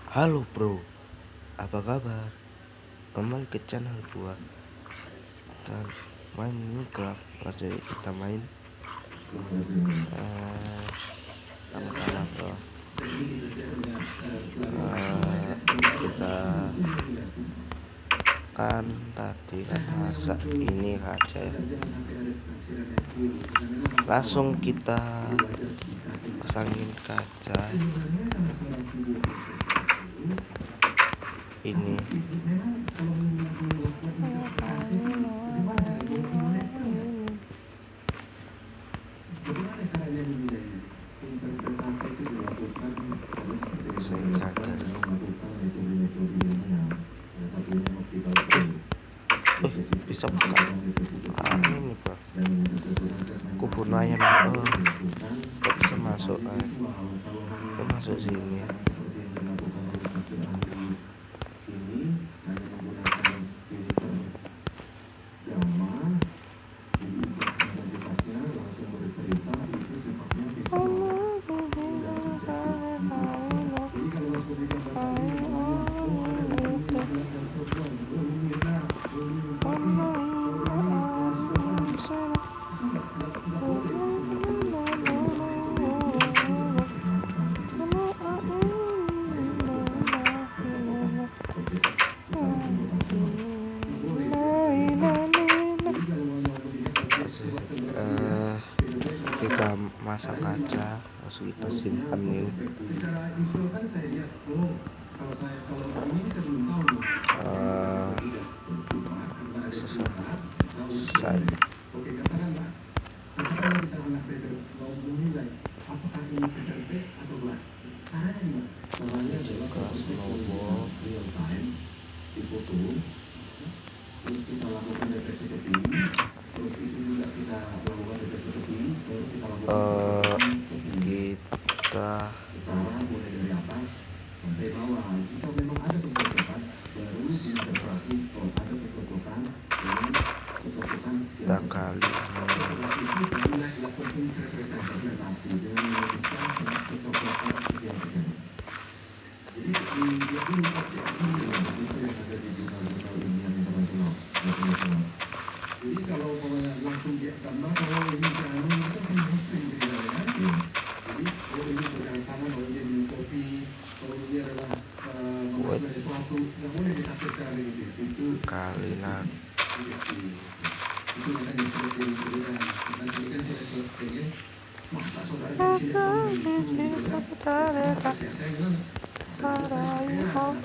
Halo bro, apa kabar? Kembali ke channel gua dan main Minecraft aja kita main. Sama-sama bro. Kita kan tadi kan masak ini aja ya. Langsung kita pasangin kaca ini. Bagaimana caranya memilih? Interpretasi itu dilakukan karena seperti yang saya jelaskan memang melakukan metode-metode ilmiah. Salah satunya optical zoom. Bisa buka ini bro. Aku bunuh ayam. Kok bisa masuk? Kok masuk sini? Seperti yang dilakukan oleh saksi ahli ini hanya menggunakan filter gamma, diubah intensitasnya, langsung bercerita, itu sifatnya visual dan subjektif gitu. Jadi kalau seperti gambar tadi, makanya ada ini yang perempuan, ini Mirna, ini Poppy, ini yang Stefan, itu nggak boleh kita masak kaca, langsung kita simpan ini. Secara visual kan saya lihat, kalau ini saya belum tahu nih. Selesai. Oke, katakanlah kita anak paper mau menilai apakah ini paper bag atau glass. Caranya gimana? Caranya adalah kita real time di foto, terus kita lakukan deteksi tepi, terus itu juga kita lakukan deteksi tepi, baru kita lakukan kita cara mulai dari atas sampai bawah. Jika memang ada pencocokan, baru diinterpretasi kalau ada pencocokan dengan pencocokan kita kali interpretasi dengan menunjukkan pencocokan sekian persen. Jadi dia ini objeksi itu yang ada di jurnal-jurnal ilmiah internasional. Jadi kalau langsung dia gambar, kalau ini saya itu kan sering ceritanya kan. Jadi kalau ini bergerak tangan, kalau ini minum kopi, kalau ini adalah menghasilkan sesuatu, nggak boleh ditafsir secara negatif. Itu kali lah. Itu makanya sudah berbeda. Dan tadi kan kita pengen masa saudara di sini itu kan. Saya bilang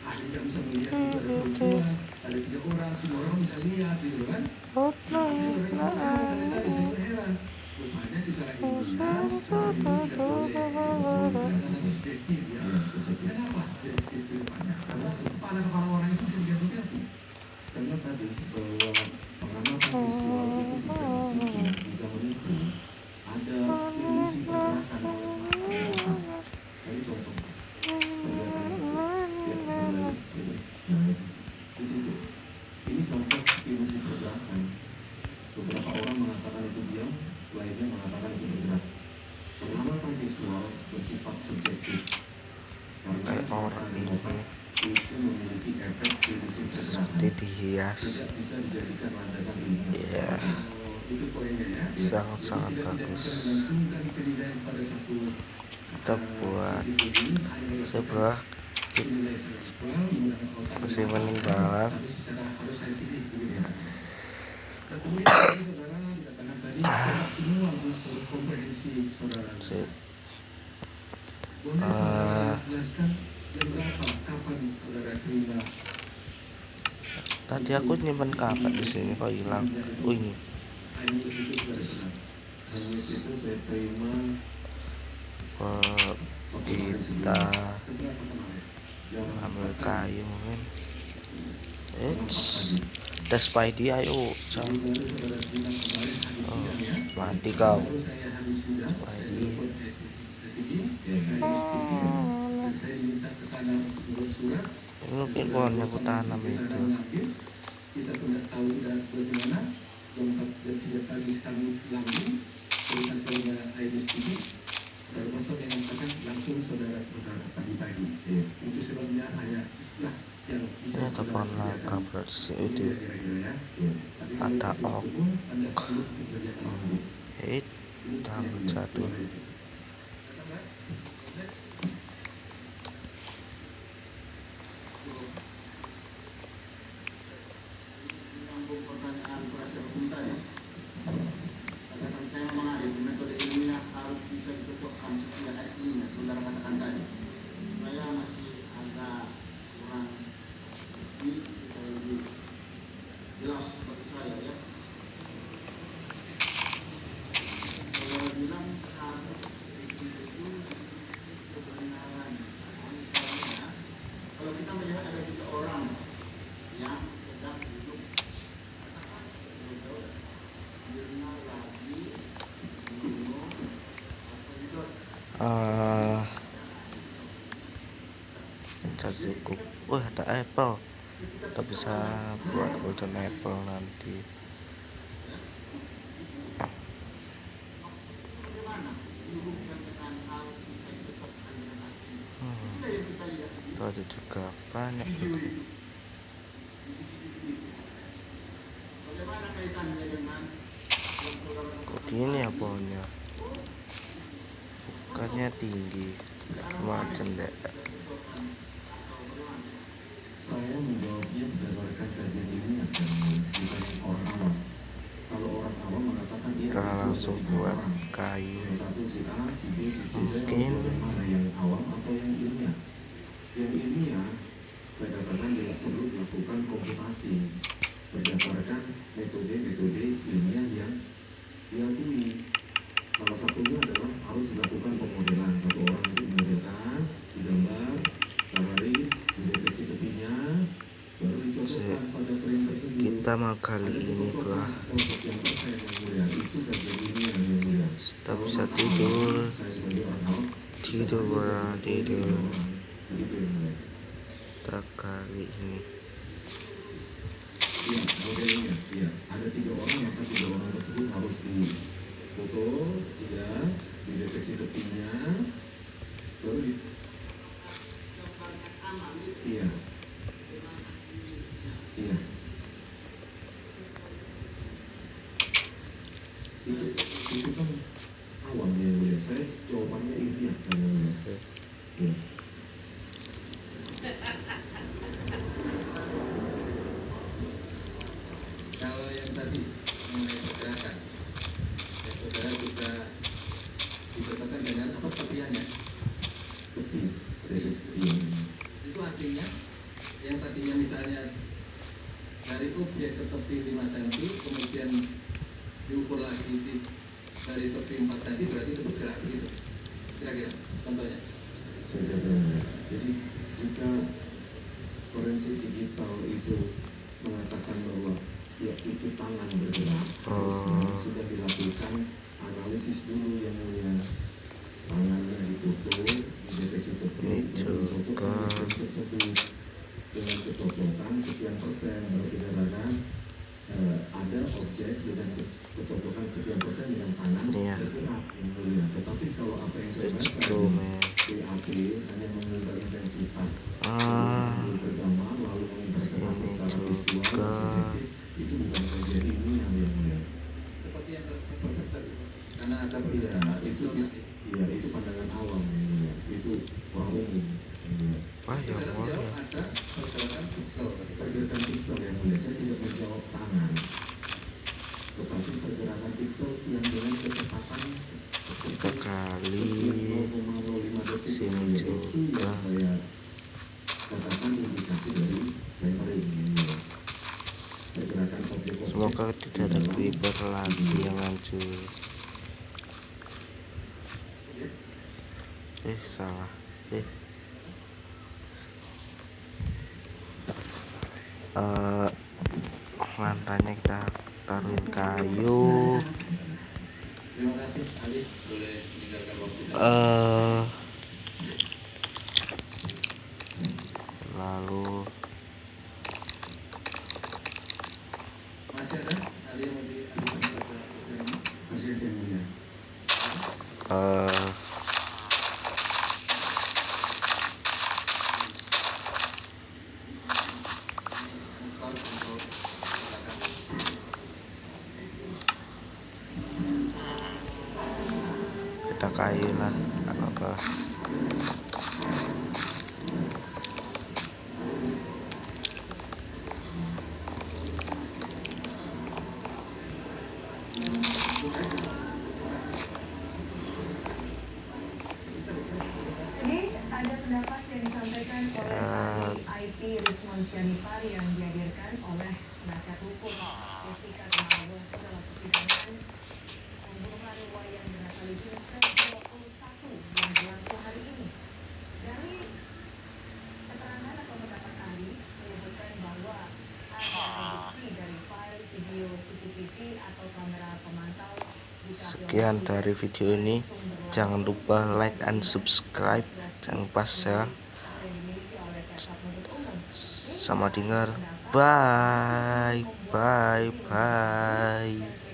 ahli nggak bisa melihat itu ada perempuan, ada 3 orang, semua orang bisa lihat gitu kan. Tadi saya heran. Rupanya secara ilmiah, secara ini tidak boleh karena itu subjektif ya. Kenapa jadi subjektif rupanya? Karena kepala orang itu bisa diganti-ganti. Karena tadi bahwa pengamatan visual itu bisa disipu, bisa menipu. Ada ilusi pergerakan oleh mata. Ini contoh. Nah itu di situ. Ini contoh ilusi pergerakan. Beberapa orang mengatakan itu diam, lainnya mengatakan itu bergerak. Pengamatan visual bersifat subjektif. Kayak orang ini itu memiliki efek ilusi pergerakan. seperti dihias. Tidak bisa dijadikan landasan ilmiah. Iya. Itu poinnya ya. Sangat bagus. Kita buat sebuah persimpanan barang. Tadi aku nyimpen kapan di sini kok hilang? Oh ini. Kita ambil kayu mungkin. Ada Spidey, ayo mati kau Spidey. Ini mungkin pohonnya aku tanam itu. Kita tidak tahu bagaimana jam 3 pagi sekali lambung berikan kepada air sedikit. Dan pastor yang mengatakan langsung saudara pagi-pagi lagi. Itu sebabnya hanya lah yang bisa Ini saudara telepon langka kerjakan. bersih Begitu itu ya kira-kira ya. Tapi kalau ada dikasih waktu pun Anda sanggup untuk kerjakan sanggup. Ini hitam yang satu. keluar dari situ. Menyambung pertanyaan penasihat hukum tadi, katakan saya memang ada itu metode ilmiah harus bisa dicocokkan sesuai aslinya. Saudara katakan tadi, saya masih agak kurang ngerti supaya lebih jelas bagi saya ya. Saudara bilang harus betul-betul kebenaran. Nah, misalnya kalau kita melihat ada 3 orang yang sedang duduk Mirna lagi minum atau hidup cukup. Wah, ada apple. Kita bisa buat golden apple nanti. maksudnya bagaimana dihubungkan dengan harus bisa dicocokkan dengan aslinya. Itulah yang kita lihat di Ada juga banyak video itu, di CCTV itu. Bagaimana kaitannya dengan yang saudara kok katakan gini ya tadi? pohonnya, bukannya tinggi macam deh. Cocokkan atau bagaimana? Saya menjawabnya berdasarkan kajian ilmiah dan bukan orang awam. Kalau orang awam mengatakan Kita itu langsung ada 3 buat orang. kayu. Yang satu si A, si B, si C. Saya harus Mungkin. jawab yang mana, yang awam atau yang ilmiah? Yang ilmiah saya katakan tidak perlu melakukan komputasi berdasarkan metode-metode ilmiah yang diakui. Salah satunya adalah harus dilakukan pemodelan. Satu orang itu dimodelkan, digambar, secara real, dideteksi tepinya, baru dicocokkan pada frame tersebut. Kita mau kali Ada ini kecocokan, sekian persen yang mulia. Itu kajian ilmiah yang mulia. kita Kalau bisa orang tidur, awam, saya sebagai orang awam, bisa saja tidur. saya tiga orang. Begitu yang mulia. Kita kali ini. Iya, modelnya. Iya, ada 3 orang, maka 3 orang tersebut harus difoto, dideteksi tepinya, baru di. Gambarnya sama mirip Iya, dengan aslinya. iya. Itu kan awam yang mulia. Saya jawabannya ilmiah yang mulia. Iya. Kalau yang tadi mengenai pergerakan, ya saudara juga dicocokkan dengan apa tepiannya? Tepi, deteksi tepi. Itu artinya yang tadinya misalnya dari objek ke tepi 5 cm, kemudian diukur lagi dari tepi 4 cm, berarti itu bergerak begitu. Kira-kira contohnya. Saya jawab yang mulia. Jadi jika forensik digital itu mengatakan bahwa ya itu tangan bergerak, harusnya sudah dilakukan analisis dulu yang mulia. Tangannya difoto, dideteksi tepi, baru dicocokkan di frame tersebut dengan kecocokan sekian persen, baru dikatakan ada objek dengan kecocokan sekian persen yang tangan bergerak yang mulia. Tetapi kalau apa yang saya baca di BAP hanya mengubah intensitas bergambar lalu menginterpretasi secara visual dan subjektif, itu bukan kajian ilmiah yang mulia. Seperti yang terperfect tadi, karena ada Iya, itu pandangan awam yang mulia. Itu orang umum yang mulia. Saudara menjawab ada pergerakan piksel tadi. Pergerakan piksel yang mulia, saya tidak menjawab tangan, tetapi pergerakan piksel yang dengan kecepatan Kita kali sekian 0,05 detik yang mulia. Itu yang saya katakan indikasi dari rendering yang mulia. Pergerakan objek-objek. Semoga tidak ada creeper lagi yang hancur. Salah. Lantainya kita taruhin kayu. Terima kasih Ali, boleh meninggalkan waktu. Lalu Masih ada Ali yang mau diajukan kepada presiden ini? Masih ada yang mulia. kita kayu lah, nggak apa-apa. Jadi ada pendapat yang disampaikan oleh ahli IP Rismon Syanipari yang dihadirkan oleh penasihat hukum Jessica Kumala dalam persidangan pembunuhan Wayan Mirna Salihin ke-21 yang berlangsung hari ini. Dari keterangan atau pendapat ahli menyebutkan bahwa ada produksi dari file video CCTV atau kamera pemantau di kafe Sekian dari video ini. Jangan lupa like and subscribe, jangan lupa share sama dengar. Bye bye bye.